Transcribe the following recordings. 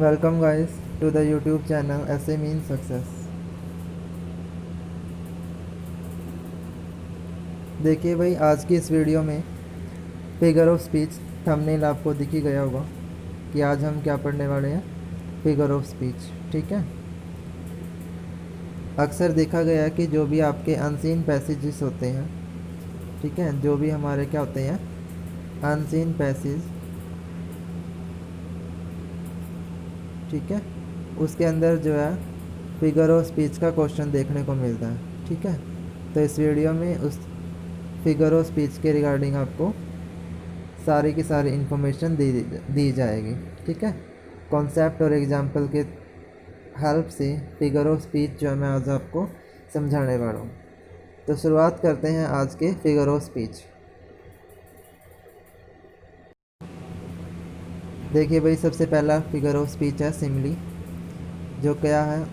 Welcome guys to the YouTube channel ऐसे mean success. देखिए भाई, आज की इस वीडियो में फिगर ऑफ स्पीच थंबनेल आपको दिख ही गया होगा कि आज हम क्या पढ़ने वाले हैं। फिगर ऑफ स्पीच, ठीक है। अक्सर देखा गया है कि जो भी आपके अनसीन पैसेजेस होते हैं, ठीक है, जो भी हमारे क्या होते हैं अनसीन पैसेज, ठीक है, उसके अंदर जो है फिगर ऑफ स्पीच का क्वेश्चन देखने को मिलता है, ठीक है। तो इस वीडियो में उस फिगर ऑफ स्पीच के रिगार्डिंग आपको सारी की सारी इन्फॉर्मेशन दी जाएगी, ठीक है। कॉन्सेप्ट और एग्जाम्पल के हेल्प से फिगर ऑफ स्पीच जो है मैं आज आपको समझाने वाला हूँ। तो शुरुआत करते हैं आज के फिगर ऑफ स्पीच। देखिए भाई, सबसे पहला फिगर ऑफ स्पीच है सिमली, जो क्या है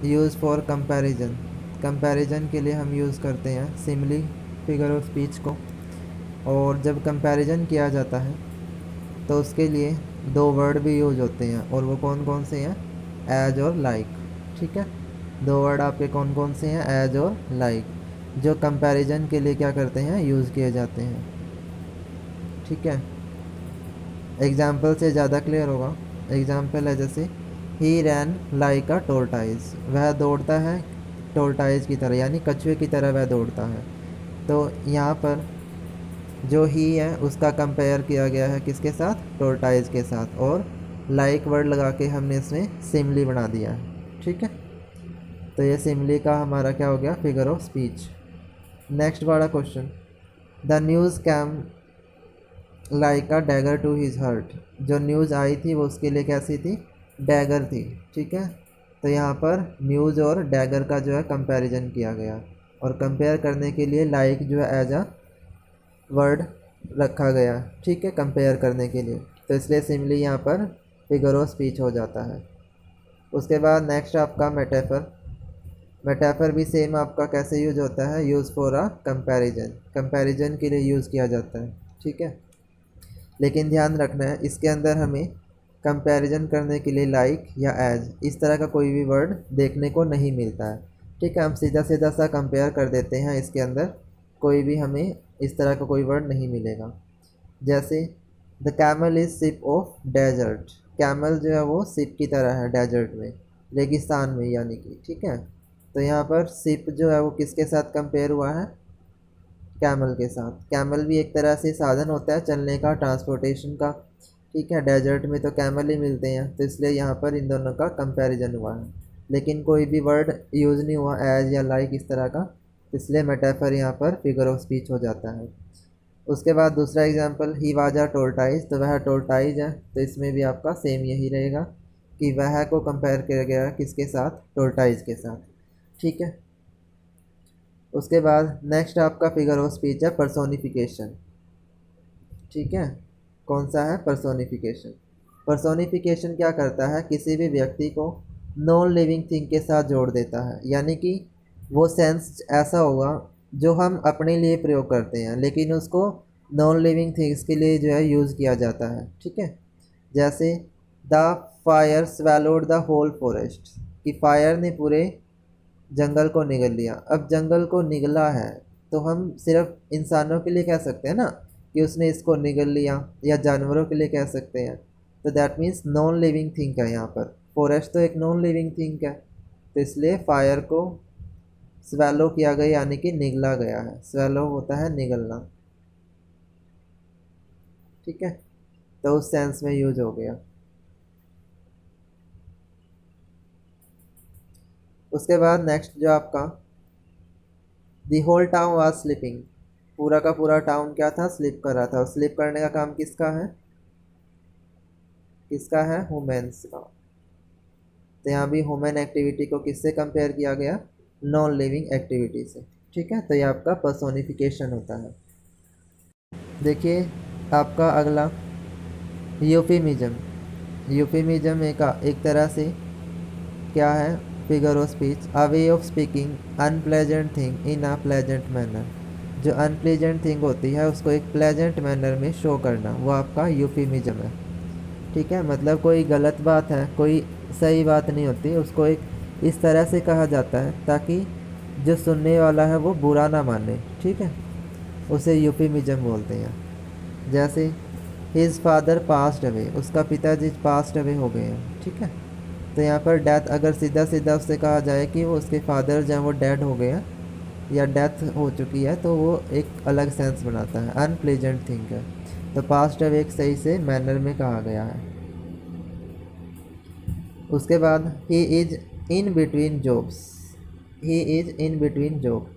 यूज़ फॉर कंपैरिजन। कंपैरिजन के लिए हम यूज़ करते हैं सिमली फिगर ऑफ स्पीच को। और जब कंपैरिजन किया जाता है तो उसके लिए दो वर्ड भी यूज होते हैं, और वो कौन कौन से हैं, एज और लाइक, ठीक है। दो वर्ड आपके कौन कौन से हैं, एज और लाइक, जो कंपैरिजन के लिए क्या करते हैं, यूज़ किए जाते हैं, ठीक है। एग्जाम्पल से ज़्यादा क्लियर होगा। एग्जाम्पल है जैसे ही रैन लाइक अ टोर्टाइज, वह दौड़ता है टोर्टाइज की तरह, यानी कछुए की तरह वह दौड़ता है। तो यहाँ पर जो ही है उसका कंपेयर किया गया है किसके साथ, टोर्टाइज के साथ, और लाइक वर्ड लगा के हमने इसमें सिमली बना दिया है, ठीक है। तो ये सिमली का हमारा क्या हो गया, फिगर ऑफ स्पीच। नेक्स्ट वाला question, the news came like a dagger to his heart. जो न्यूज़ आई थी वो उसके लिए कैसी थी, डैगर थी, ठीक है। तो यहाँ पर न्यूज़ और डैगर का जो है कंपैरिजन किया गया, और कंपेयर करने के लिए लाइक जो है एज अ वर्ड रखा गया, ठीक है, कंपेयर करने के लिए। तो इसलिए सिमली यहाँ पर फिगर ऑफ स्पीच हो जाता है। उसके बाद नेक्स्ट आपका मेटाफर। मेटाफर भी सेम आपका कैसे यूज होता है, use for a comparison, comparison के लिए यूज़ किया जाता है, ठीक है। लेकिन ध्यान रखना है, इसके अंदर हमें कंपैरिजन करने के लिए लाइक या एज इस तरह का कोई भी वर्ड देखने को नहीं मिलता है, ठीक है। हम सीधा सीधा सा कंपेयर कर देते हैं, इसके अंदर कोई भी हमें इस तरह का कोई वर्ड नहीं मिलेगा। जैसे the camel is ship of desert, camel जो है वो सिप की तरह है डेजर्ट में, रेगिस्तान में, यानी कि, ठीक है। तो यहाँ पर सिप जो है वो किसके साथ कंपेयर हुआ है, कैमल के साथ। कैमल भी एक तरह से साधन होता है चलने का, ट्रांसपोर्टेशन का, ठीक है। डेजर्ट में तो कैमल ही मिलते हैं, तो इसलिए यहाँ पर इन दोनों का कंपैरिजन हुआ है, लेकिन कोई भी वर्ड यूज़ नहीं हुआ एज या लाइक इस तरह का, इसलिए मेटाफर यहाँ पर फिगर ऑफ स्पीच हो जाता है। उसके बाद दूसरा example, he was a tortoise, तो वह टोर्टाइज है, तो इसमें भी आपका सेम यही रहेगा कि वह को कंपेयर किया गया किसके साथ, टोर्टाइज के साथ, ठीक है। उसके बाद नेक्स्ट आपका फिगर ऑफ स्पीच है पर्सोनिफिकेशन, ठीक है। कौन सा है, पर्सोनिफिकेशन। पर्सोनिफिकेशन क्या करता है, किसी भी व्यक्ति को नॉन लिविंग थिंग के साथ जोड़ देता है, यानी कि वो सेंस ऐसा होगा जो हम अपने लिए प्रयोग करते हैं, लेकिन उसको नॉन लिविंग थिंग्स के लिए जो है यूज़ किया जाता है, ठीक है। जैसे the fire swallowed the whole forest, कि फायर ने पूरे जंगल को निगल लिया। अब जंगल को निगला है तो हम सिर्फ इंसानों के लिए कह सकते हैं ना कि उसने इसको निगल लिया, या जानवरों के लिए कह सकते हैं। तो that means non living thing है यहाँ पर, फॉरेस्ट तो एक नॉन लिविंग थिंग है, तो इसलिए फायर को स्वेलो किया गया, यानी कि निगला गया है। स्वेलो होता है निगलना, ठीक है, तो उस सेंस में यूज हो गया। उसके बाद नेक्स्ट जो आपका, the whole town was sleeping, पूरा का पूरा टाउन क्या था, स्लीप कर रहा था। और स्लीप करने का काम किसका है, किसका है, वुमेन्स का। तो यहाँ भी ह्यूमन एक्टिविटी को किससे कंपेयर किया गया, नॉन लिविंग एक्टिविटी से, ठीक है। तो ये आपका पर्सोनिफिकेशन होता है। देखिए आपका अगला यूफेमिज्म। यूफेमिज्म एक तरह से क्या है, figure of speech, a way of speaking unpleasant thing in a pleasant manner. जो अनप्लेजेंट थिंग होती है उसको एक प्लेजेंट मैनर में शो करना, वो आपका यूफेमिज्म है। ठीक है, मतलब कोई गलत बात है, कोई सही बात नहीं होती, उसको एक इस तरह से कहा जाता है ताकि जो सुनने वाला है वो बुरा ना माने। ठीक है, उसे यूफेमिज्म बोलते हैं। जैसे हिज फादर पास्ड अवे, उसका पिताजी पास्ड अवे हो गए हैं। ठीक है, तो यहाँ पर डेथ अगर सीधा सीधा उससे कहा जाए कि वो उसके फादर जो हैं वो डेड हो गए हैं या डेथ हो चुकी है, तो वो एक अलग सेंस बनाता है, अनप्लेजेंट थिंग है। तो पास्ट अवे एक सही से मैनर में कहा गया है। उसके बाद he is in between jobs, he is in between job,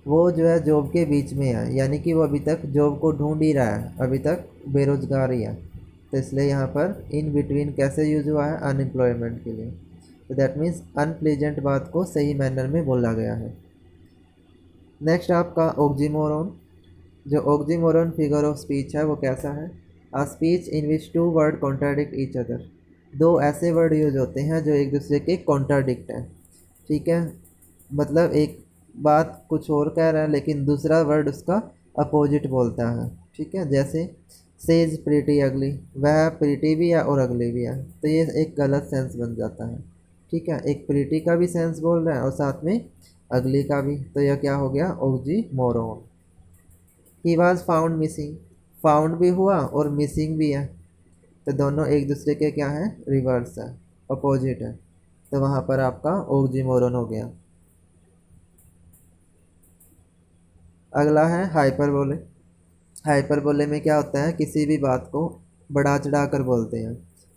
वो जो है जॉब के बीच में है, यानी कि वो अभी तक जॉब को ढूंढ ही रहा है, अभी तक बेरोजगार ही है। तो इसलिए यहाँ पर इन बिटवीन कैसे यूज हुआ है, अनएम्प्लॉयमेंट के लिए। तो दैट मीन्स अनप्लेजेंट बात को सही मैनर में बोला गया है। नेक्स्ट आपका ऑक्सीमोरन। जो ऑक्सीमोरन फिगर ऑफ स्पीच है वो कैसा है, a speech in which two word contradict each other, दो ऐसे वर्ड यूज होते हैं जो एक दूसरे के कॉन्ट्राडिक्ट हैं। ठीक है, मतलब एक बात कुछ और कह रहा है लेकिन दूसरा वर्ड उसका अपोजिट बोलता है। ठीक है, जैसे सेज प्रीटी अगली, वह प्रीटी भी है और अगली भी है, तो ये एक गलत सेंस बन जाता है। ठीक है, एक प्रीटी का भी सेंस बोल रहा है और साथ में अगली का भी, तो यह क्या हो गया, oxymoron. He was found missing, found भी हुआ और मिसिंग भी है, तो दोनों एक दूसरे के क्या है, रिवर्स है, अपोजिट है, तो वहाँ पर आपका ऑक्सीमोरन हो गया। अगला है हाइपरबोले। हाइपरबोले में क्या होता है, किसी भी बात को बढ़ा चढ़ा कर बोलते हैं।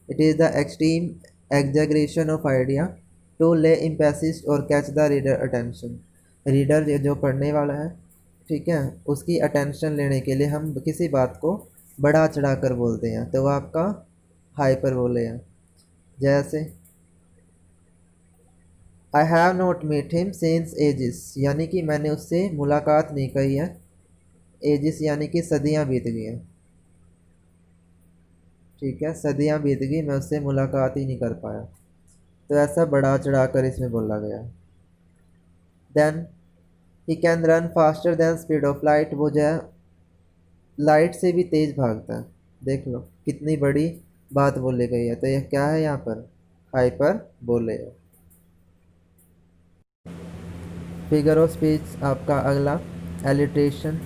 It is the extreme exaggeration of idea to lay emphasis और catch the reader attention, reader जो पढ़ने वाला है, ठीक है, उसकी अटेंशन लेने के लिए हम किसी बात को बढ़ा चढ़ा कर बोलते हैं, तो वह आपका हाइपरबोले है। जैसे I have not meet him since ages, यानी कि मैंने उससे मुलाकात नहीं की है, एजिस यानी कि सदियां बीत गई हैं। ठीक है, सदियां बीत गई, मैं उससे मुलाकात ही नहीं कर पाया, तो ऐसा बढ़ा चढ़ा कर इसमें बोला गया। Then he can run faster than speed of light, वो जो है लाइट से भी तेज भागता है। देख लो कितनी बड़ी बात बोली गई है, तो यह क्या है यहाँ पर, हाइपर बोले। फिगर ऑफ स्पीच आपका अगला एलिट्रेशन।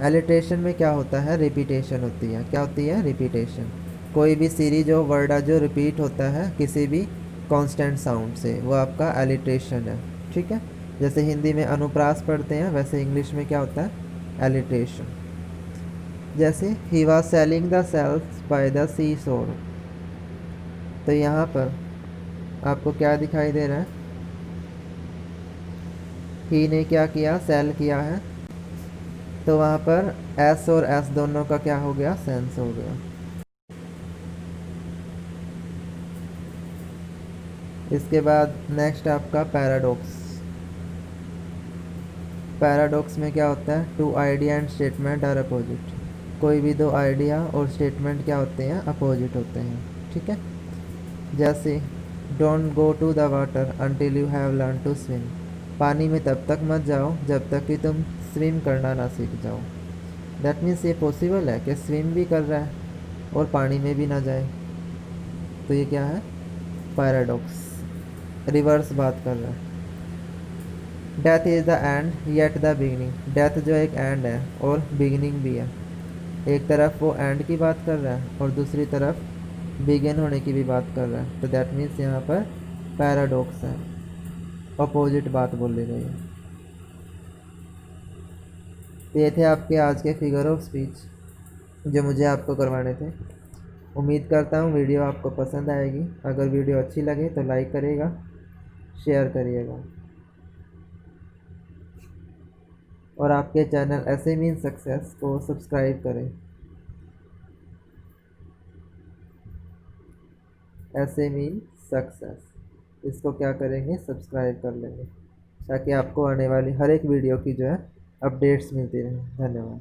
एलिट्रेशन में क्या होता है, रिपीटेशन होती है। क्या होती है, रिपीटेशन। कोई भी सीरीज ऑफ वर्ड है जो रिपीट होता है किसी भी कांस्टेंट साउंड से, वो आपका एलिट्रेशन है। ठीक है, जैसे हिंदी में अनुप्रास पढ़ते हैं, वैसे इंग्लिश में क्या होता है, एलिट्रेशन। जैसे ही was sailing the sails by the sea shore, तो यहाँ पर आपको क्या दिखाई दे रहा है, ही ने क्या किया, सेल किया है, तो वहाँ पर एस और एस दोनों का क्या हो गया, सेंस हो गया। इसके बाद नेक्स्ट आपका पैराडॉक्स। पैराडॉक्स में क्या होता है, two idea and statement are opposite, कोई भी दो आइडिया और स्टेटमेंट क्या होते हैं, अपोजिट होते हैं। ठीक है, जैसे don't go to the water until you have learn to swim, पानी में तब तक मत जाओ जब तक कि तुम स्विम करना ना सीख जाओ। दैट मीन्स ये पॉसिबल है कि स्विम भी कर रहा है और पानी में भी ना जाए, तो ये क्या है, पैराडॉक्स, रिवर्स बात कर रहा है। Death is the end yet the beginning, death जो एक एंड है और बिगनिंग भी है, एक तरफ वो एंड की बात कर रहा है और दूसरी तरफ बिगिन होने की भी बात कर रहा है, तो दैट मीन्स यहाँ पर पैराडॉक्स है, अपोजिट बात बोली गई है। तो ये थे आपके आज के फिगर ऑफ स्पीच जो मुझे आपको करवाने थे। उम्मीद करता हूँ वीडियो आपको पसंद आएगी। अगर वीडियो अच्छी लगे तो लाइक करिएगा, शेयर करिएगा, और आपके चैनल ऐसे मीन सक्सेस को सब्सक्राइब करें। ऐसे मीन सक्सेस, इसको क्या करेंगे, सब्सक्राइब कर लेंगे, ताकि आपको आने वाली हर एक वीडियो की जो है अपडेट्स मिलती रहें। धन्यवाद।